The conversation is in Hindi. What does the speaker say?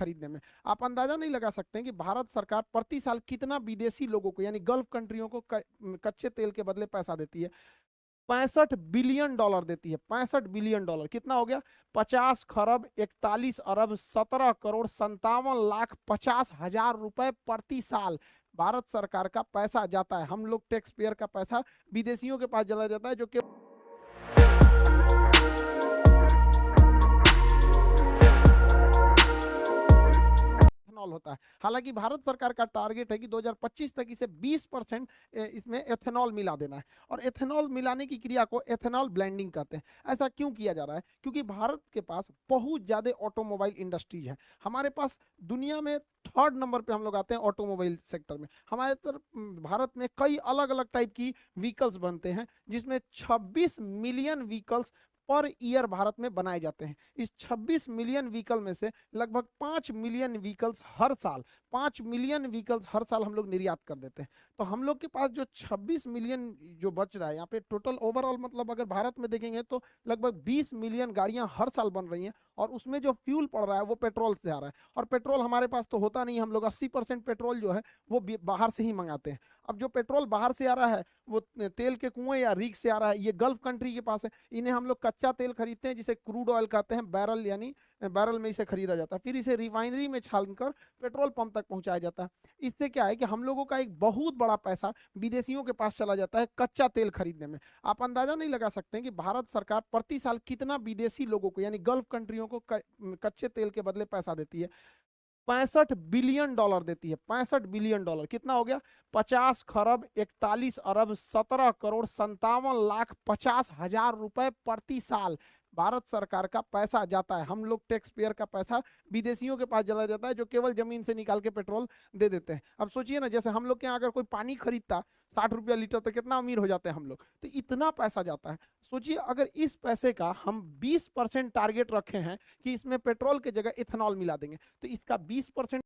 खरीदने में। आप अंदाजा नहीं लगा सकते हैं कि भारत सरकार प्रति साल कितना विदेशी लोगों को यानी गल्फ कंट्रियों को कच्चे तेल के बदले पैसा देती है। 65 बिलियन डॉलर देती है। 65 बिलियन डॉलर कितना हो गया? 50 खरब 41 अरब 17 करोड़ 57 लाख 50 हजार रुपए प्रति साल भारत सरकार का पैसा जाता है। हम लोग टैक्स पेयर का पैसा विदेशियों के पास चला जाता है, जो कि इथेनॉल होता है। हालांकि भारत सरकार का टारगेट है कि 2025 तक इसे 20% इसमें एथेनॉल मिला देना है। और एथेनॉल मिलाने की क्रिया को एथेनॉल ब्लेंडिंग कहते हैं। ऐसा क्यों किया जा रहा है? क्योंकि भारत के पास बहुत ज्यादा ऑटोमोबाइल इंडस्ट्रीज है। हमारे पास दुनिया में थर्ड नंबर पे हम लोग आते हैं ऑटोमोबाइल सेक्टर में। हमारे तरफ भारत में कई अलग अलग टाइप की व्हीकल्स बनते हैं, जिसमें 26 million vehicles per year Bharat में बनाए जाते हैं। इस 26 मिलियन व्हीकल में से लगभग 5 मिलियन व्हीकल्स हर साल 5 मिलियन व्हीकल्स हर साल हम लोग निर्यात कर देते हैं। तो हम लोग के पास जो 26 मिलियन जो बच रहा है यहाँ पे टोटल ओवरऑल, मतलब अगर भारत में देखेंगे तो लगभग 20 मिलियन गाड़ियां हर साल बन रही हैं। और उसमें जो फ्यूल पड़ रहा है वो पेट्रोल से आ रहा है। और पेट्रोल हमारे पास तो होता नहीं, हम लोग 80% पेट्रोल जो है वो बाहर से ही मंगाते हैं। अब जो पेट्रोल बाहर से आ रहा है वो तेल के कुएं या रीक से आ रहा है, ये गल्फ कंट्री के पास है। इन्हें हम लोग कच्चा तेल खरीदते हैं जिसे क्रूड ऑयल कहते हैं। बैरल यानी बैरल में इसे खरीदा जाता है, फिर इसे रिफाइनरी में छानकर पेट्रोल पंप तक पहुंचाया जाता है। इससे क्या है कि हम लोगों का एक बहुत बड़ा पैसा विदेशियों के पास चला जाता है कच्चा तेल खरीदने में। आप अंदाजा नहीं लगा सकते हैं कि भारत सरकार प्रति साल कितना विदेशी लोगों को यानी गल्फ कंट्रियों को कच्चे तेल के बदले पैसा देती है। 65 बिलियन डॉलर देती है। 65 बिलियन डॉलर कितना हो गया? 50 खरब 41 अरब 17 करोड़ 57 लाख 50 हजार रुपए प्रति साल भारत सरकार का पैसा जाता है। हम लोग टैक्स पेयर का पैसा विदेशियों के पास चला जाता है, जो केवल जमीन से निकाल के पेट्रोल दे देते हैं। अब सोचिए ना, जैसे हम लोग के यहाँ अगर कोई पानी खरीदता 60 रुपया लीटर, तो कितना अमीर हो जाते हैं हम लोग। तो इतना पैसा जाता है। सोचिए अगर इस पैसे का हम 20% टारगेट रखे हैं कि इसमें पेट्रोल की जगह इथेनॉल मिला देंगे, तो इसका 20%